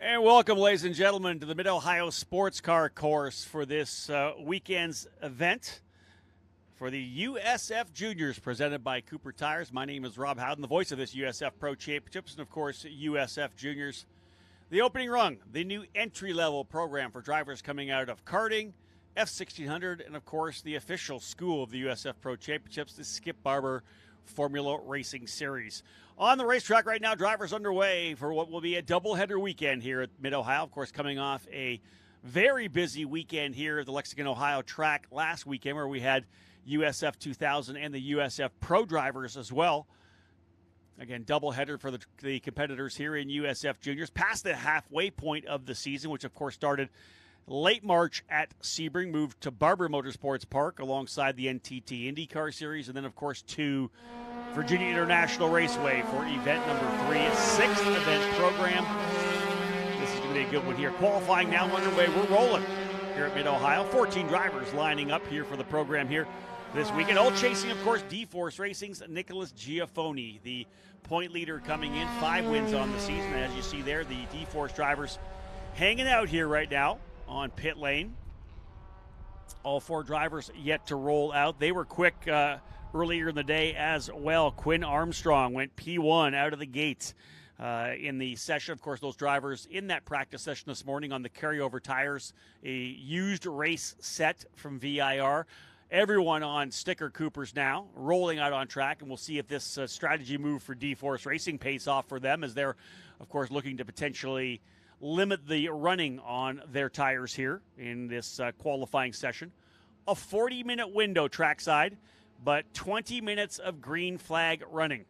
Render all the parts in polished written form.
And welcome, ladies and gentlemen, to the Mid-Ohio Sports Car Course for this weekend's event for the USF Juniors presented by Cooper Tires. My name is Rob Howden, the voice of this USF Pro Championships, and of course, USF Juniors. The opening rung, the new entry-level program for drivers coming out of karting, F1600, and of course, the official school of the USF Pro Championships, the Skip Barber Formula Racing Series. On the racetrack right now, drivers underway for what will be a doubleheader weekend here at Mid-Ohio. Of course, coming off a very busy weekend here at the Lexington, Ohio track last weekend where we had USF 2000 and the USF Pro drivers as well. Again, doubleheader for the competitors here in USF Juniors. Past the halfway point of the season, which of course started late March at Sebring, moved to Barber Motorsports Park alongside the NTT IndyCar Series, and then of course to Virginia International Raceway for event number 3, a sixth event program. This is going to be a good one here. Qualifying now underway. We're rolling here at Mid-Ohio. 14 drivers lining up here for the program here this weekend. All chasing, of course, D-Force Racing's Nicholas Giaffoni, the point leader coming in, 5 wins on the season. As you see there, the D-Force drivers hanging out here right now on pit lane. All 4 drivers yet to roll out. They were quick earlier in the day as well. Quinn Armstrong went P1 out of the gates in the session. Of course, those drivers in that practice session this morning on the carryover tires, a used race set from VIR. Everyone on sticker Coopers now, rolling out on track, and we'll see if this strategy move for D-Force Racing pays off for them as they're, of course, looking to potentially limit the running on their tires here in this qualifying session. A 40-minute window trackside, but 20 minutes of green flag running.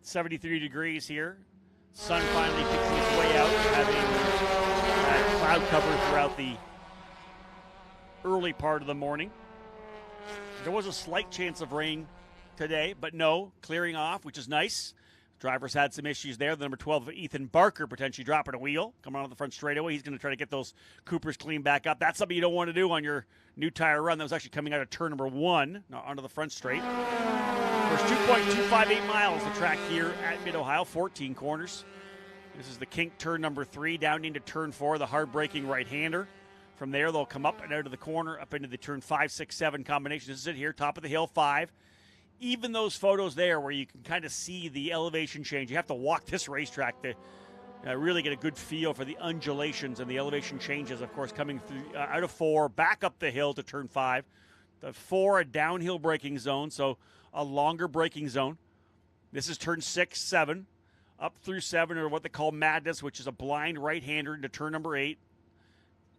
73 degrees here. Sun finally picking its way out, having cloud cover throughout the early part of the morning. There was a slight chance of rain today, but no, clearing off, which is nice. Drivers had some issues there. The number 12, Ethan Barker, potentially dropping a wheel. Coming on the front straightaway. He's going to try to get those Coopers cleaned back up. That's something you don't want to do on your new tire run. That was actually coming out of turn number 1, not onto the front straight. First 2.258 miles, the track here at Mid-Ohio, 14 corners. This is the kink turn number 3, down into turn 4, the hard-braking right-hander. From there, they'll come up and out of the corner, up into the turn 5, 6, 7 combination. This is it here, top of the hill, 5. Even those photos there where you can kind of see the elevation change, you have to walk this racetrack to really get a good feel for the undulations and the elevation changes, of course, coming through out of 4, back up the hill to turn 5. The 4, a downhill braking zone, so a longer braking zone. This is turn 6, 7. Up through 7 are what they call madness, which is a blind right-hander into turn number 8.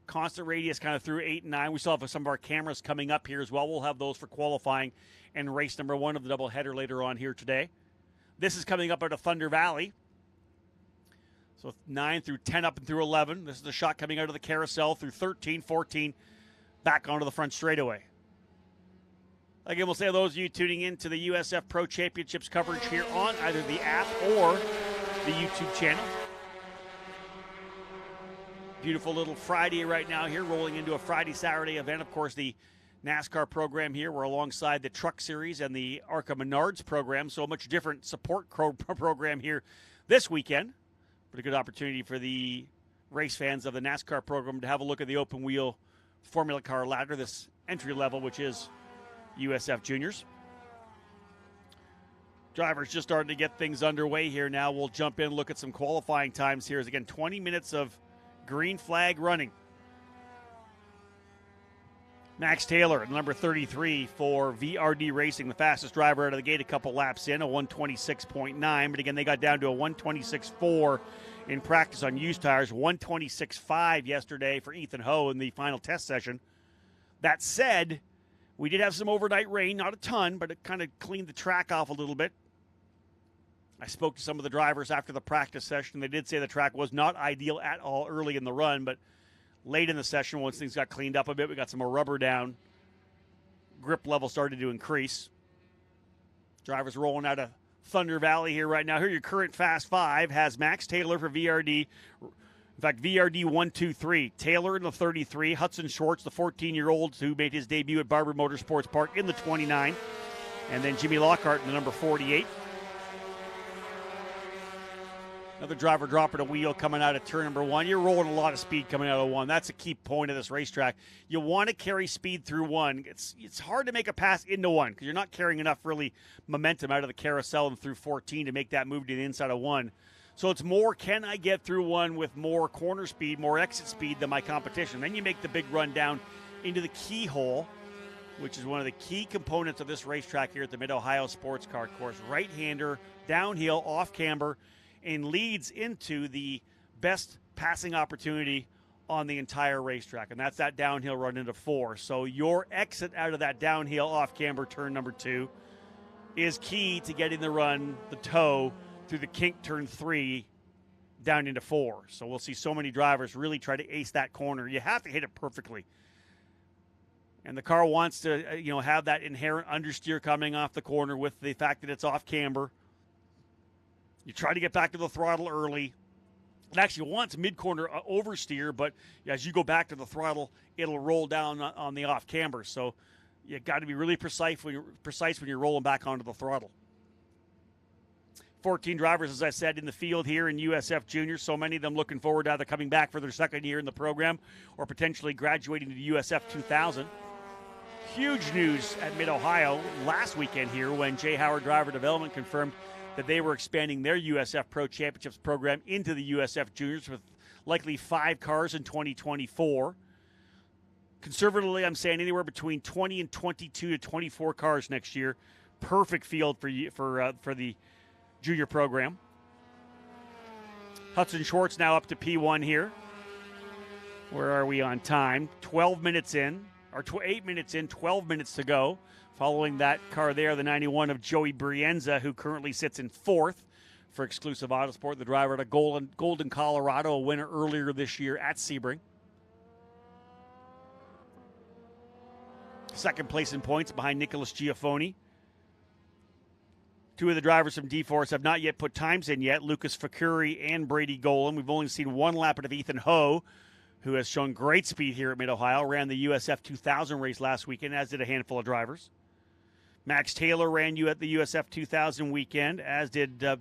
Constant radius kind of through 8 and 9. We still have some of our cameras coming up here as well. We'll have those for qualifying and race number 1 of the doubleheader later on here today. This is coming up out of Thunder Valley. So 9 through 10 up and through 11. This is the shot coming out of the carousel through 13, 14, back onto the front straightaway. Again, we'll say those of you tuning in to the USF Pro Championships coverage here on either the app or the YouTube channel. Beautiful little Friday right now here, rolling into a Friday-Saturday event. Of course, the NASCAR program here. We're alongside the Truck Series and the ARCA Menards program, so a much different support program here this weekend. But a good opportunity for the race fans of the NASCAR program to have a look at the open-wheel Formula Car ladder, this entry level, which is USF Juniors. Drivers just starting to get things underway here now. We'll jump in and look at some qualifying times here. As again, 20 minutes of green flag running. Max Taylor, number 33 for VRD Racing, the fastest driver out of the gate, a couple laps in, a 126.9. But again, they got down to a 126.4 in practice on used tires, 126.5 yesterday for Ethan Ho in the final test session. That said, we did have some overnight rain, not a ton, but it kind of cleaned the track off a little bit. I spoke to some of the drivers after the practice session. They did say the track was not ideal at all early in the run, but late in the session, once things got cleaned up a bit, we got some more rubber down. Grip level started to increase. Drivers rolling out of Thunder Valley here right now. Here, your current Fast 5 has Max Taylor for VRD. In fact, VRD 1, 2, 3. Taylor in the 33. Hudson Schwartz, the 14-year-old who made his debut at Barber Motorsports Park, in the 29. And then Jimmy Lockhart in the number 48. Another driver dropping a wheel coming out of turn number 1. You're rolling a lot of speed coming out of 1. That's a key point of this racetrack. You want to carry speed through 1. It's hard to make a pass into 1 because you're not carrying enough really momentum out of the carousel and through 14 to make that move to the inside of 1. So it's more, can I get through 1 with more corner speed, more exit speed than my competition? Then you make the big run down into the keyhole, which is one of the key components of this racetrack here at the Mid-Ohio Sports Car Course. Right-hander, downhill, off-camber, and leads into the best passing opportunity on the entire racetrack, and that's that downhill run into 4. So your exit out of that downhill off-camber turn number 2 is key to getting the run, the toe, through the kink turn 3 down into 4. So we'll see so many drivers really try to ace that corner. You have to hit it perfectly. And the car wants to, have that inherent understeer coming off the corner with the fact that it's off camber. You try to get back to the throttle early. It actually wants mid-corner oversteer, but as you go back to the throttle, it'll roll down on the off camber. So you got to be really precise when you're rolling back onto the throttle. 14 drivers, as I said, in the field here in USF Juniors. So many of them looking forward to either coming back for their second year in the program or potentially graduating to USF 2000. Huge news at Mid-Ohio last weekend here when Jay Howard Driver Development confirmed that they were expanding their USF Pro Championships program into the USF Juniors with likely 5 cars in 2024. Conservatively, I'm saying anywhere between 20 and 22 to 24 cars next year. Perfect field for the junior program. Hudson Schwartz now up to P1 here. Where are we on time? 12 minutes in, or 8 minutes in, 12 minutes to go. Following that car there, the 91 of Joey Brienza, who currently sits in 4th for Exclusive Autosport, the driver at Golden, Colorado, a winner earlier this year at Sebring. Second place in points behind Nicholas Giaffoni. 2 of the drivers from D-Force have not yet put times in yet, Lucas Facuri and Brady Golan. We've only seen 1 lap out of Ethan Ho, who has shown great speed here at Mid-Ohio, ran the USF 2000 race last weekend, as did a handful of drivers. Max Taylor ran you at the USF 2000 weekend, as did the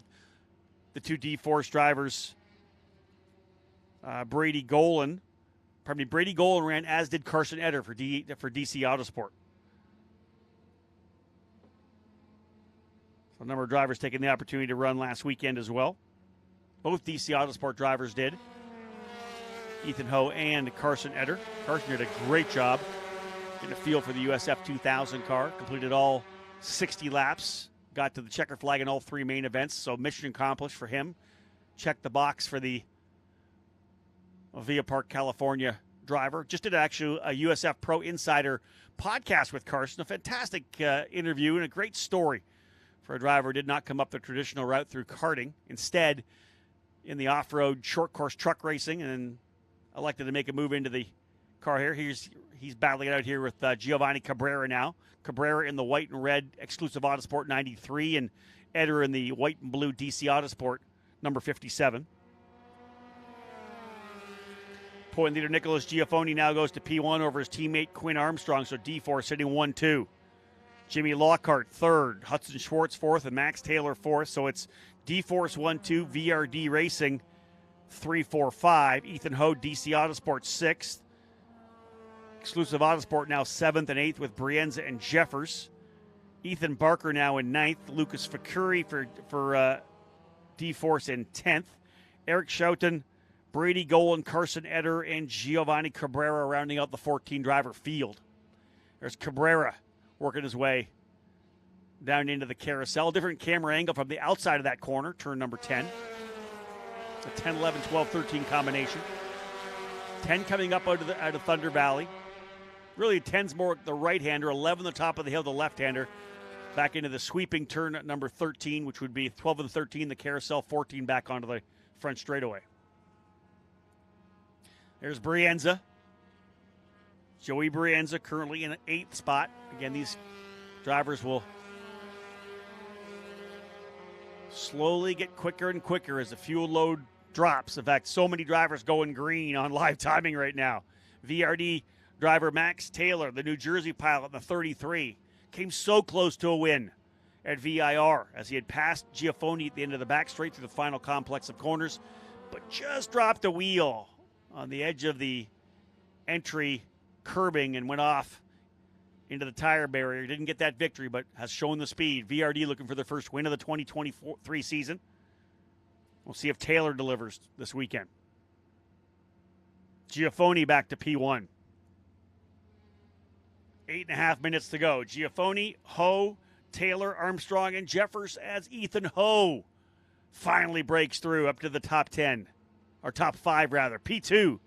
2 D-Force drivers, Brady Golan. Brady Golan ran, as did Carson Eder for DC Autosport. So a number of drivers taking the opportunity to run last weekend as well. Both DC Autosport drivers did. Ethan Ho and Carson Eder. Carson did a great job getting a feel for the USF 2000 car. Completed all 60 laps. Got to the checker flag in all 3 main events. So mission accomplished for him. Check the box for the Villa Park, California driver. Just did actually a USF Pro Insider podcast with Carson. A fantastic interview and a great story for a driver who did not come up the traditional route through karting. Instead, in the off-road short course truck racing, and elected to make a move into the car here. He's battling it out here with Giovanni Cabrera now. Cabrera in the white and red Exclusive Autosport 93, and Eder in the white and blue DC Autosport number 57. Point leader Nicholas Giaffoni now goes to P1 over his teammate Quinn Armstrong, so D4 sitting 1-2. Jimmy Lockhart 3rd, Hudson Schwartz 4th, and Max Taylor 4th, so it's D-Force 1-2, VRD Racing 3-4-5. Ethan Ho, DC Autosport 6th. Exclusive Autosport now 7th and 8th with Brienza and Jeffers. Ethan Barker now in 9th. Lucas Facuri for D-Force in 10th. Eric Schouten, Brady Golan, Carson Eder, and Giovanni Cabrera rounding out the 14-driver field. There's Cabrera working his way down into the carousel. Different camera angle from the outside of that corner, turn number 10. A 10, 11, 12, 13 combination. 10 coming up out of Thunder Valley. Really, 10's more the right-hander, 11 the top of the hill, the left-hander. Back into the sweeping turn at number 13, which would be 12 and 13, the carousel, 14 back onto the front straightaway. There's Brienza. Joey Brienza currently in an 8th spot. Again, these drivers will slowly get quicker and quicker as the fuel load drops. In fact, so many drivers going green on live timing right now. VRD driver Max Taylor, the New Jersey pilot in the 33, came so close to a win at VIR as he had passed Giafoni at the end of the back straight through the final complex of corners, but just dropped a wheel on the edge of the entry curbing and went off into the tire barrier. Didn't get that victory, but has shown the speed. VRD looking for their first win of the 2023 season. We'll see if Taylor delivers this weekend. Giafoni back to P1. 8.5 minutes to go. Giafoni, Ho, Taylor, Armstrong, and Jeffers as Ethan Ho finally breaks through up to the top 10, or top 5 rather. P2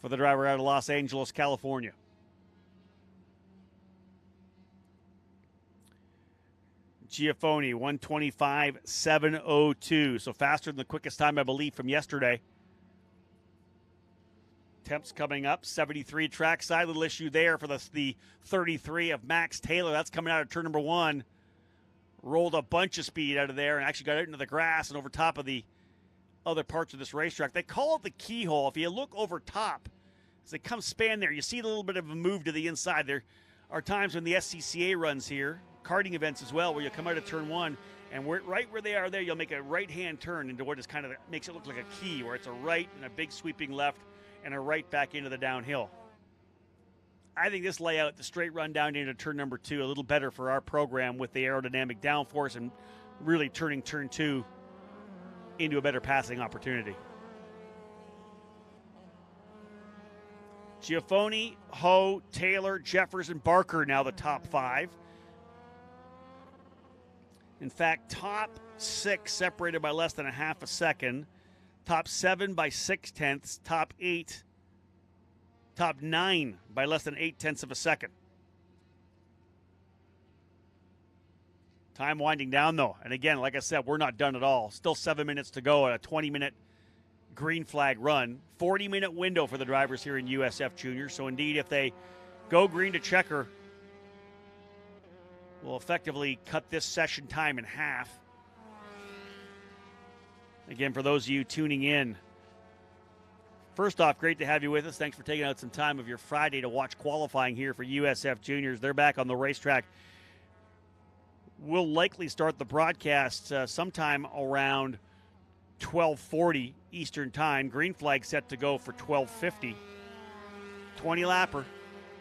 for the driver out of Los Angeles, California. Giafoni, 1:25.702, so faster than the quickest time, I believe, from yesterday. Temps coming up, 73 trackside. Little issue there for the 33 of Max Taylor. That's coming out of turn number 1. Rolled a bunch of speed out of there and actually got out into the grass and over top of the other parts of this racetrack. They call it the keyhole. If you look over top, as they come span there, you see a little bit of a move to the inside. There are times when the SCCA runs here, karting events as well, where you come out of turn 1, and right where they are there, you'll make a right-hand turn into what is kind of makes it look like a key, where it's a right and a big sweeping left and a right back into the downhill. I think this layout, the straight run down into turn number 2, a little better for our program with the aerodynamic downforce and really turning turn 2 into a better passing opportunity. Giafoni, Ho, Taylor, Jeffers, and Barker now the top 5. In fact, top 6 separated by less than a half a second. Top 7 by 0.6, top 8, top 9 by less than 0.8 of a second. Time winding down, though. And again, like I said, we're not done at all. Still 7 minutes to go at a 20-minute green flag run. 40-minute window for the drivers here in USF Juniors. So indeed, if they go green to checker, we'll effectively cut this session time in half. Again, for those of you tuning in, first off, great to have you with us. Thanks for taking out some time of your Friday to watch qualifying here for USF Juniors. They're back on the racetrack. We'll likely start the broadcast sometime around 12:40 Eastern Time. Green flag set to go for 12:50. 20-lapper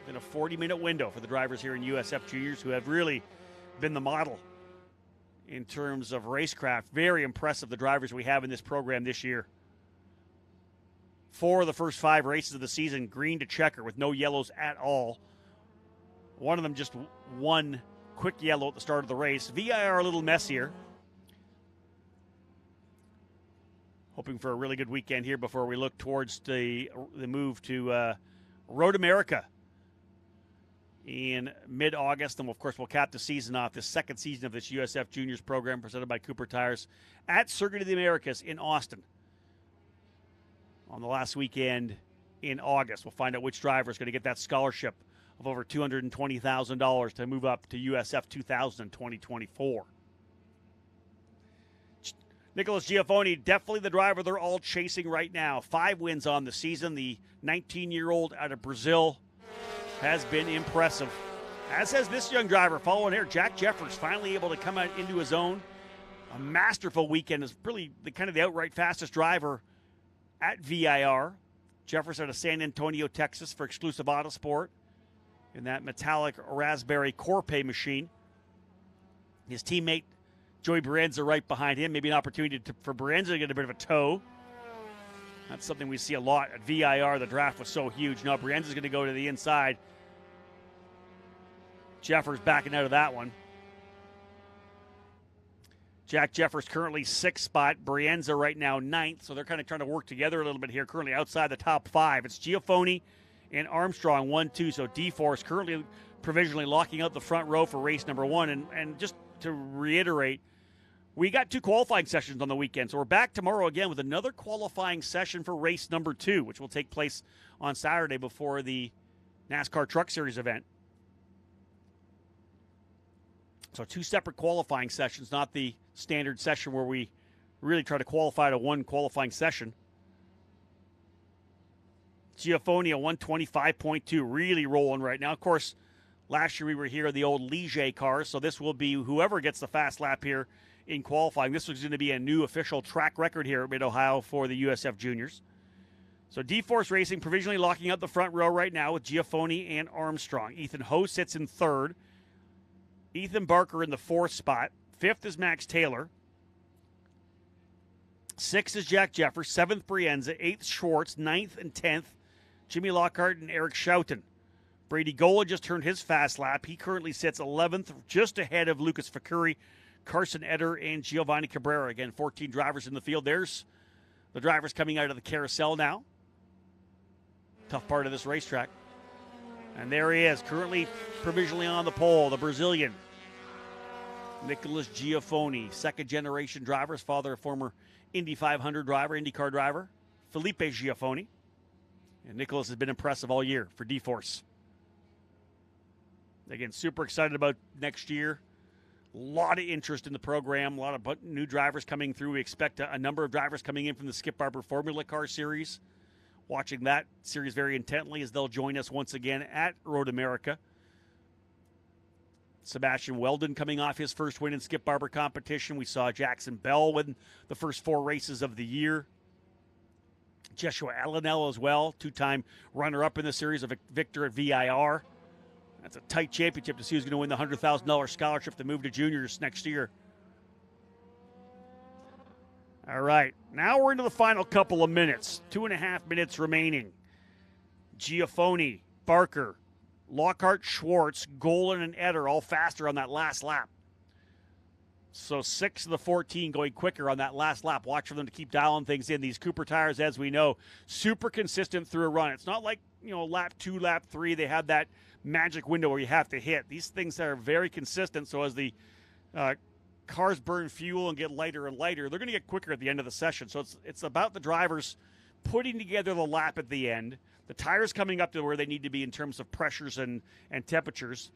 in a 40-minute window for the drivers here in USF Juniors, who have really been the model in terms of racecraft. Very impressive, the drivers we have in this program this year. 4 of the first 5 races of the season, green to checker with no yellows at all. One of them just one quick yellow at the start of the race. VIR a little messier. Hoping for a really good weekend here before we look towards the move to Road America in mid-August, and of course we'll cap the season off, this second season of this USF Juniors program presented by Cooper Tires at Circuit of the Americas in Austin on the last weekend in August. We'll find out which driver is going to get that scholarship of over $220,000 to move up to USF 2000 in 2024. Nicholas Giafoni, definitely the driver they're all chasing right now. 5 wins on the season. The 19-year-old out of Brazil has been impressive, as has this young driver following here. Jack Jeffers finally able to come out into his own. A masterful weekend, is really the outright fastest driver at VIR. Jeffers out of San Antonio, Texas for Exclusive Autosport in that metallic Raspberry Corpay machine. His teammate Joey Brienza right behind him. Maybe an opportunity for Brienza to get a bit of a tow. That's something we see a lot at VIR. The draft was so huge. Now Brienza's going to go to the inside. Jeffers backing out of that one. Jack Jeffers currently 6th spot. Brienza right now 9th. So they're kind of trying to work together a little bit here. Currently outside the top 5. It's Giafoni and Armstrong 1-2. So D-Force currently provisionally locking out the front row for race number 1. And just to reiterate, we got 2 qualifying sessions on the weekend. So we're back tomorrow again with another qualifying session for race number 2, which will take place on Saturday before the NASCAR Truck Series event. So 2 separate qualifying sessions, not the standard session where we really try to qualify to 1 qualifying session. Giafoni, a 125.2, really rolling right now. Of course, Last year we were here in the old Ligier car, so this will be whoever gets the fast lap here in qualifying. This was going to be a new official track record here at Mid-Ohio for the USF Juniors. So D-Force Racing provisionally locking out the front row right now with Giafoni and Armstrong. Ethan Ho sits in third. Ethan Barker in the fourth spot. Fifth is Max Taylor. Sixth is Jack Jeffers. Seventh, Brienza. Eighth, Schwartz. Ninth and 10th, Jimmy Lockhart and Eric Schouten. Brady Gola just turned his fast lap. He currently sits 11th, just ahead of Lucas Fakuri, Carson Eder, and Giovanni Cabrera. Again, 14 drivers in the field. There's the drivers coming out of the carousel now. Tough part of this racetrack. And there he is, currently provisionally on the pole, the Brazilian, Nicholas Giafoni, second-generation driver. His father, a former Indy 500 driver, IndyCar driver, Felipe Giafoni. And Nicholas has been impressive all year for D-Force. Again, super excited about next year. A lot of interest in the program, a lot of new drivers coming through. We expect a number of drivers coming in from the Skip Barber Formula Car Series. Watching that series very intently as they'll join us once again at Road America. Sebastian Weldon coming off his first win in Skip Barber competition. We saw Jackson Bell win the first 4 races of the year. Joshua Allenell as well, 2-time runner-up in the series, a victor at VIR. That's a tight championship to see who's going to win the $100,000 scholarship to move to juniors next year. All right, now we're into the final couple of minutes. 2.5 minutes remaining. Giafoni, Barker, Lockhart, Schwartz, Golan, and Eder all faster on that last lap. So 6 of the 14 going quicker on that last lap. Watch for them to keep dialing things in. These Cooper tires, as we know, super consistent through a run. It's not like, lap 2, lap 3, they have that magic window where you have to hit. These things are very consistent, so as the cars burn fuel and get lighter and lighter, they're going to get quicker at the end of the session. So it's about the drivers putting together the lap at the end, the tires coming up to where they need to be in terms of pressures and temperatures,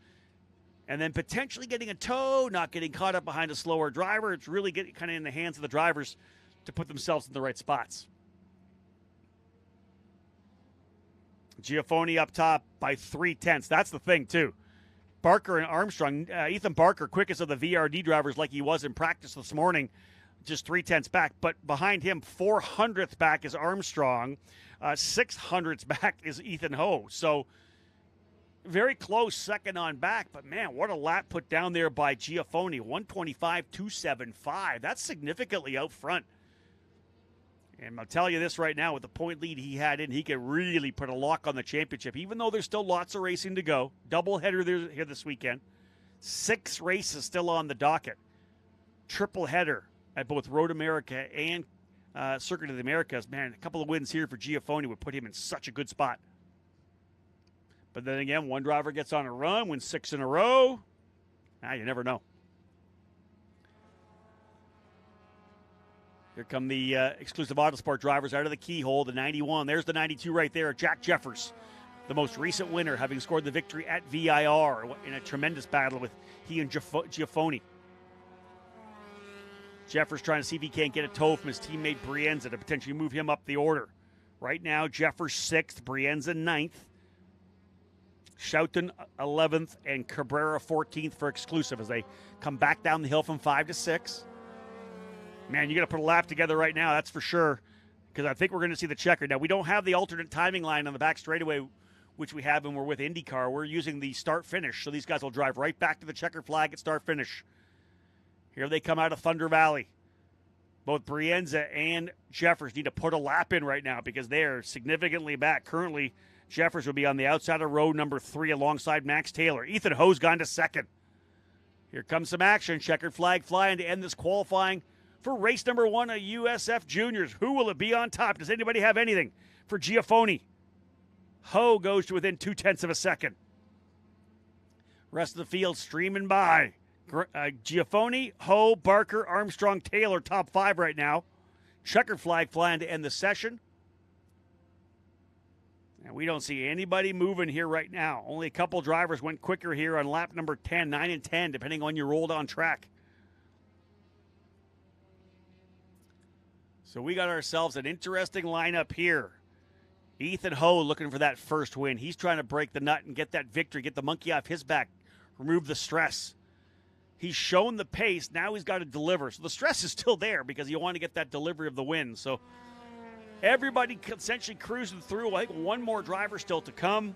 and then potentially getting a tow, not getting caught up behind a slower driver. It's really getting kind of in the hands of the drivers to put themselves in the right spots. Giafoni up top by 0.3. That's the thing, too. Barker and Armstrong, Ethan Barker, quickest of the VRD drivers like he was in practice this morning, just 0.3 back. But behind him, 400th back is Armstrong. 600th back is Ethan Ho. So very close second on back. But, man, what a lap put down there by Giafoni. 125.275. That's significantly out front. And I'll tell you this right now, with the point lead he had he could really put a lock on the championship, even though there's still lots of racing to go. Doubleheader here this weekend. 6 races still on the docket. Triple header at both Road America and Circuit of the Americas. Man, a couple of wins here for Giafoni would put him in such a good spot. But then again, one driver gets on a run, wins 6 in a row. You never know. Here come the exclusive Autosport drivers out of the keyhole, the 91. There's the 92 right there, Jack Jeffers, the most recent winner, having scored the victory at VIR in a tremendous battle with he and Giafoni. Jeffers trying to see if he can't get a tow from his teammate Brienza to potentially move him up the order. Right now, Jeffers 6th, Brienza 9th, Schouten 11th, and Cabrera 14th for exclusive as they come back down the hill from 5 to 6. Man, you got to put a lap together right now, that's for sure, because I think we're going to see the checker. Now, we don't have the alternate timing line on the back straightaway, which we have when we're with IndyCar. We're using the start-finish, so these guys will drive right back to the checker flag at start-finish. Here they come out of Thunder Valley. Both Brienza and Jeffers need to put a lap in right now because they are significantly back. Currently, Jeffers will be on the outside of row number 3 alongside Max Taylor. Ethan Ho's gone to second. Here comes some action. Checkered flag flying to end this qualifying for race number 1 of USF Juniors. Who will it be on top? Does anybody have anything for Giafoni? Ho goes to within 0.2 of a second. Rest of the field streaming by. Giafoni, Ho, Barker, Armstrong, Taylor, top 5 right now. Checkered flag flying to end the session. And we don't see anybody moving here right now. Only a couple drivers went quicker here on lap number 10, 9 and 10, depending on your rolled on track. So we got ourselves an interesting lineup here Ethan Ho looking for that first win. He's trying to break the nut and get that victory, get the monkey off his back, remove the stress. He's shown the pace. Now he's got to deliver. So the stress is still there because you want to get that delivery of the win. So everybody essentially cruising through. I think one more driver still to come.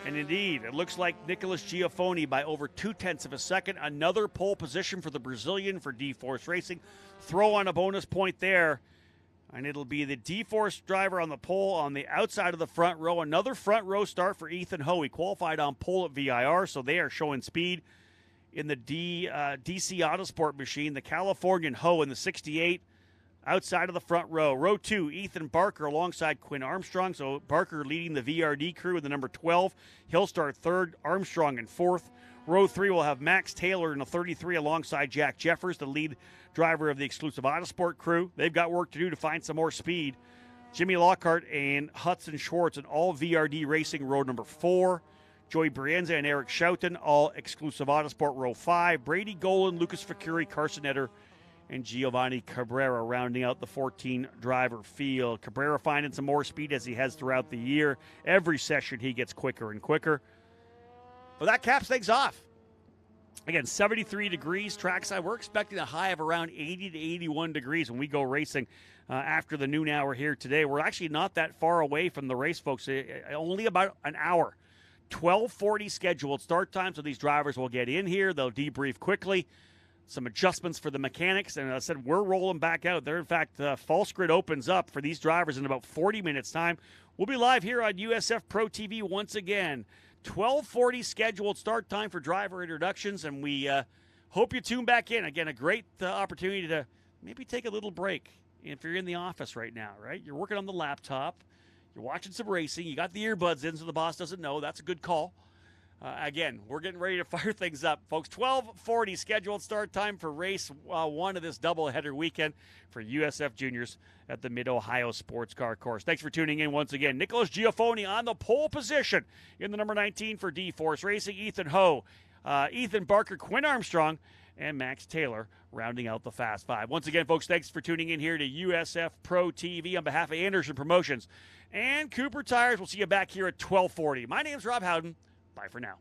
And indeed, it looks like Nicholas Giaffoni by over 0.2 of a second. Another pole position for the Brazilian for D-Force Racing. Throw on a bonus point there. And it'll be the D-Force driver on the pole on the outside of the front row. Another front row start for Ethan Ho. He qualified on pole at VIR, so they are showing speed in the DC Autosport machine. The Californian Ho in the 68 outside of the front row. Row 2, Ethan Barker alongside Quinn Armstrong. So Barker leading the VRD crew with the number 12. He'll start third, Armstrong in fourth. Row 3 will have Max Taylor in the 33 alongside Jack Jeffers, the lead driver of the exclusive Autosport crew. They've got work to do to find some more speed. Jimmy Lockhart and Hudson Schwartz in all VRD Racing row number 4. Joey Brienza and Eric Schouten, all exclusive Autosport row 5. Brady Golan, Lucas Facuri, Carson Etter, and Giovanni Cabrera rounding out the 14-driver field. Cabrera finding some more speed as he has throughout the year. Every session he gets quicker and quicker. But that caps things off. Again, 73 degrees trackside. We're expecting a high of around 80 to 81 degrees when we go racing after the noon hour here today. We're actually not that far away from the race, folks. Only about an hour. 12:40 scheduled start time, so these drivers will get in here. They'll debrief quickly. Some adjustments for the mechanics, and I said we're rolling back out there. In fact, False Grid opens up for these drivers in about 40 minutes' time. We'll be live here on USF Pro TV once again. 12:40 scheduled start time for driver introductions, and we hope you tune back in. Again, a great opportunity to maybe take a little break if you're in the office right now, right? You're working on the laptop, you're watching some racing, you got the earbuds in so the boss doesn't know. That's a good call. Again, we're getting ready to fire things up, folks. 12:40 scheduled start time for race 1 of this doubleheader weekend for USF Juniors at the Mid-Ohio Sports Car Course. Thanks for tuning in once again. Nicholas Giaffoni on the pole position in the number 19 for D-Force Racing. Ethan Ho, Ethan Barker, Quinn Armstrong, and Max Taylor rounding out the Fast Five. Once again, folks, thanks for tuning in here to USF Pro TV on behalf of Anderson Promotions and Cooper Tires. We'll see you back here at 12:40. My name's Rob Howden. Bye for now.